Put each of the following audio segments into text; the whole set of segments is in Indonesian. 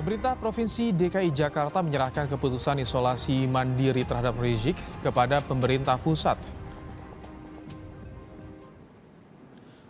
Pemerintah Provinsi DKI Jakarta menyerahkan keputusan isolasi mandiri terhadap Rizik kepada pemerintah pusat.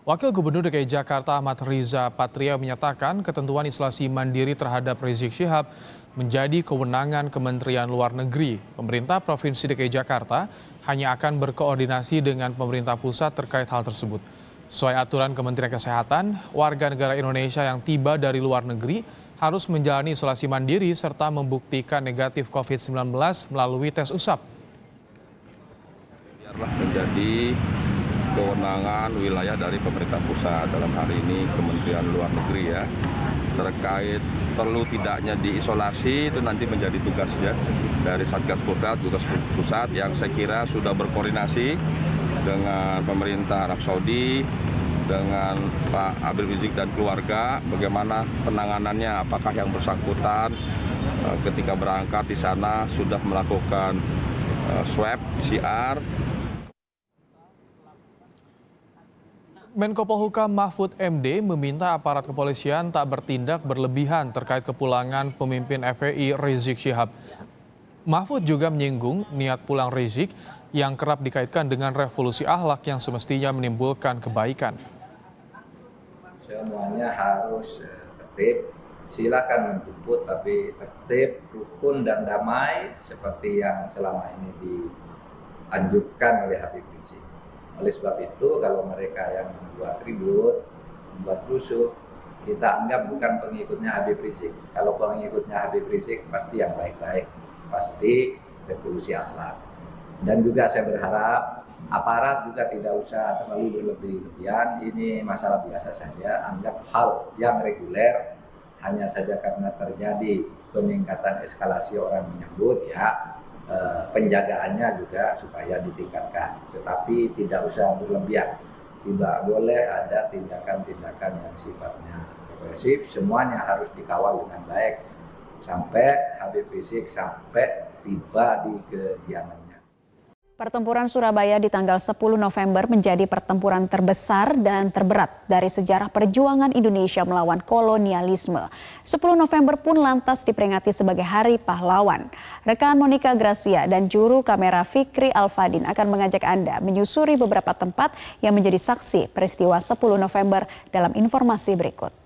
Wakil Gubernur DKI Jakarta Ahmad Riza Patria menyatakan ketentuan isolasi mandiri terhadap Rizik Syihab menjadi kewenangan Kementerian Luar Negeri. Pemerintah Provinsi DKI Jakarta hanya akan berkoordinasi dengan pemerintah pusat terkait hal tersebut. Sesuai aturan Kementerian Kesehatan, warga negara Indonesia yang tiba dari luar negeri harus menjalani isolasi mandiri serta membuktikan negatif COVID-19 melalui tes usap. Biarlah menjadi kewenangan wilayah dari pemerintah pusat, dalam hal ini Kementerian Luar Negeri ya. Terkait perlu tidaknya diisolasi itu nanti menjadi tugasnya dari Satgas tugas pusat yang saya kira sudah berkoordinasi dengan pemerintah Arab Saudi, dengan Pak Habib Rizik dan keluarga, bagaimana penanganannya, apakah yang bersangkutan ketika berangkat di sana sudah melakukan swab PCR. Menko Polhukam Mahfud MD meminta aparat kepolisian tak bertindak berlebihan terkait kepulangan pemimpin FPI Rizik Syihab. Mahfud juga menyinggung niat pulang Rizik yang kerap dikaitkan dengan revolusi akhlak yang semestinya menimbulkan kebaikan. Semuanya harus tertib, silakan menjemput tapi tertib, rukun dan damai seperti yang selama ini dianjurkan oleh Habib Rizik. Oleh sebab itu kalau mereka yang membuat ribut, membuat rusuh, kita anggap bukan pengikutnya Habib Rizik. Kalau pengikutnya Habib Rizik pasti yang baik-baik, pasti revolusi akhlak. Dan juga saya berharap aparat juga tidak usah terlalu berlebih-lebihan. Ini masalah biasa saja, anggap hal yang reguler, hanya saja karena terjadi peningkatan eskalasi orang menyambut ya, penjagaannya juga supaya ditingkatkan. Tetapi tidak usah berlebihan, tidak boleh ada tindakan-tindakan yang sifatnya represif. Semuanya harus dikawal dengan baik sampai Habib Rizik sampai tiba di kediamannya. Pertempuran Surabaya di tanggal 10 November menjadi pertempuran terbesar dan terberat dari sejarah perjuangan Indonesia melawan kolonialisme. 10 November pun lantas diperingati sebagai Hari Pahlawan. Rekan Monica Gracia dan juru kamera Fikri Alfadin akan mengajak Anda menyusuri beberapa tempat yang menjadi saksi peristiwa 10 November dalam informasi berikut.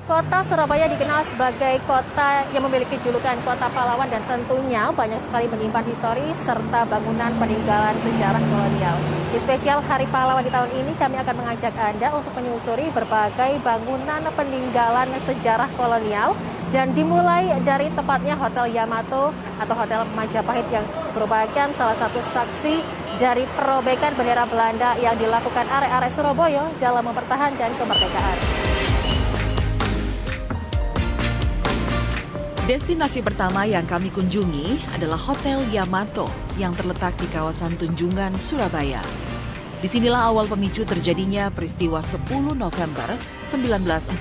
Kota Surabaya dikenal sebagai kota yang memiliki julukan kota pahlawan dan tentunya banyak sekali menyimpan histori serta bangunan peninggalan sejarah kolonial. Di spesial Hari Pahlawan di tahun ini kami akan mengajak Anda untuk menyusuri berbagai bangunan peninggalan sejarah kolonial dan dimulai dari tepatnya Hotel Yamato atau Hotel Majapahit yang merupakan salah satu saksi dari perobekan bendera Belanda yang dilakukan arek-arek Surabaya dalam mempertahankan kemerdekaan. Destinasi pertama yang kami kunjungi adalah Hotel Yamato yang terletak di kawasan Tunjungan, Surabaya. Disinilah awal pemicu terjadinya peristiwa 10 November 1945.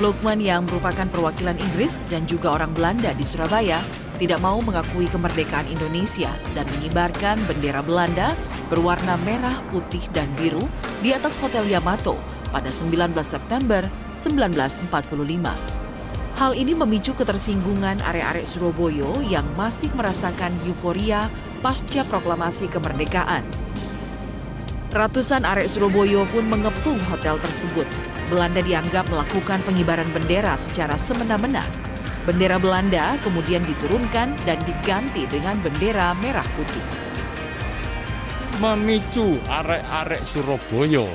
Lokman yang merupakan perwakilan Inggris dan juga orang Belanda di Surabaya tidak mau mengakui kemerdekaan Indonesia dan mengibarkan bendera Belanda berwarna merah, putih, dan biru di atas Hotel Yamato pada 19 September 1945. Hal ini memicu ketersinggungan arek-arek Surabaya yang masih merasakan euforia pasca proklamasi kemerdekaan. Ratusan arek Surabaya pun mengepung hotel tersebut. Belanda dianggap melakukan pengibaran bendera secara semena-mena. Bendera Belanda kemudian diturunkan dan diganti dengan bendera merah putih. Memicu arek-arek Surabaya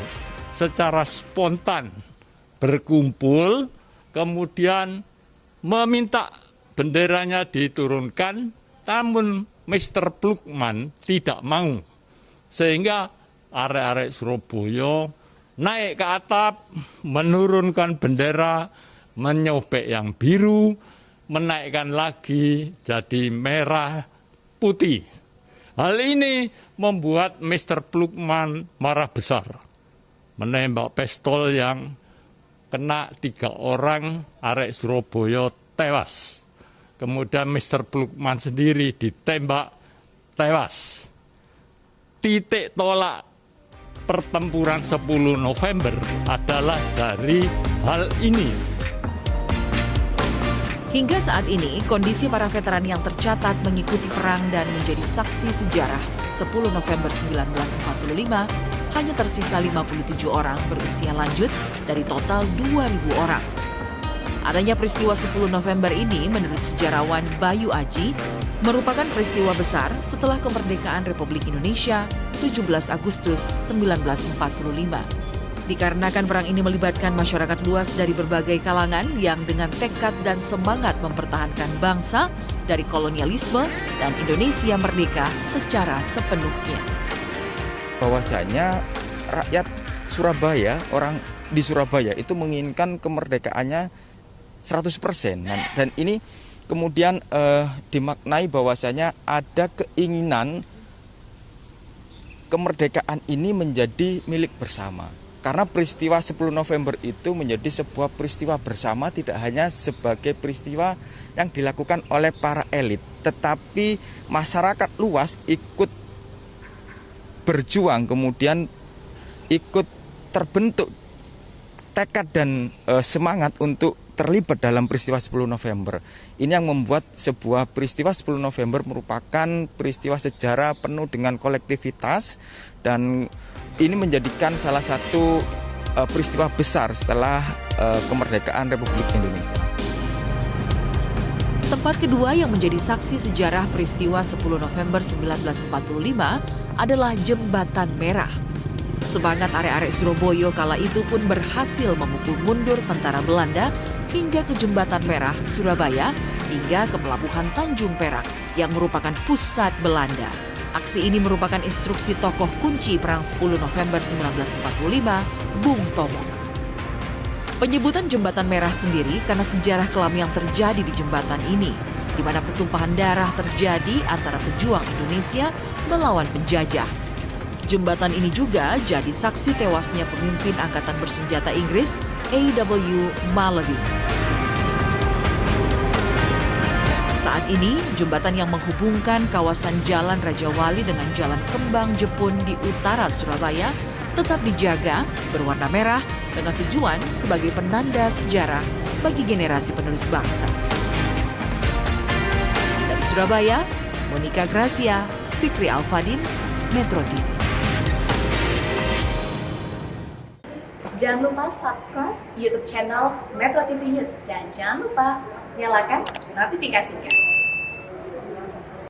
secara spontan berkumpul, kemudian meminta benderanya diturunkan, namun Mr. Plukman tidak mau. Sehingga arek-arek Surabaya naik ke atap, menurunkan bendera, menyobek yang biru, menaikkan lagi jadi merah putih. Hal ini membuat Mr. Plukman marah besar, menembak pistol yang kena 3 orang arek Surabaya tewas. Kemudian Mr. Plukman sendiri ditembak tewas. Titik tolak pertempuran 10 November adalah dari hal ini. Hingga saat ini, kondisi para veteran yang tercatat mengikuti perang dan menjadi saksi sejarah 10 November 1945 hanya tersisa 57 orang berusia lanjut dari total 2.000 orang. Adanya peristiwa 10 November ini menurut sejarawan Bayu Aji merupakan peristiwa besar setelah kemerdekaan Republik Indonesia 17 Agustus 1945. Dikarenakan perang ini melibatkan masyarakat luas dari berbagai kalangan yang dengan tekad dan semangat mempertahankan bangsa dari kolonialisme dan Indonesia merdeka secara sepenuhnya. Bahwasanya rakyat Surabaya, orang di Surabaya itu menginginkan kemerdekaannya 100%. Dan ini kemudian dimaknai bahwasanya ada keinginan kemerdekaan ini menjadi milik bersama. Karena peristiwa 10 November itu menjadi sebuah peristiwa bersama, tidak hanya sebagai peristiwa yang dilakukan oleh para elit, tetapi masyarakat luas ikut berjuang, kemudian ikut terbentuk tekad dan semangat untuk terlibat dalam peristiwa 10 November. Ini yang membuat sebuah peristiwa 10 November merupakan peristiwa sejarah penuh dengan kolektivitas, dan ini menjadikan salah satu peristiwa besar setelah kemerdekaan Republik Indonesia. Tempat kedua yang menjadi saksi sejarah peristiwa 10 November 1945 adalah Jembatan Merah. Semangat arek-arek Surabaya kala itu pun berhasil memukul mundur tentara Belanda hingga ke Jembatan Merah, Surabaya, hingga ke Pelabuhan Tanjung Perak yang merupakan pusat Belanda. Aksi ini merupakan instruksi tokoh kunci perang 10 November 1945, Bung Tomo. Penyebutan Jembatan Merah sendiri karena sejarah kelam yang terjadi di jembatan ini, di mana pertumpahan darah terjadi antara pejuang Indonesia melawan penjajah. Jembatan ini juga jadi saksi tewasnya pemimpin Angkatan Bersenjata Inggris, A.W. Malaby. Saat ini, jembatan yang menghubungkan kawasan Jalan Raja Wali dengan Jalan Kembang Jepun di utara Surabaya tetap dijaga berwarna merah dengan tujuan sebagai penanda sejarah bagi generasi penerus bangsa. Dari Surabaya, Monica Gracia, Fikri Alfadin, Metro TV. Jangan lupa subscribe YouTube channel Metro TV News dan jangan lupa nyalakan notifikasinya.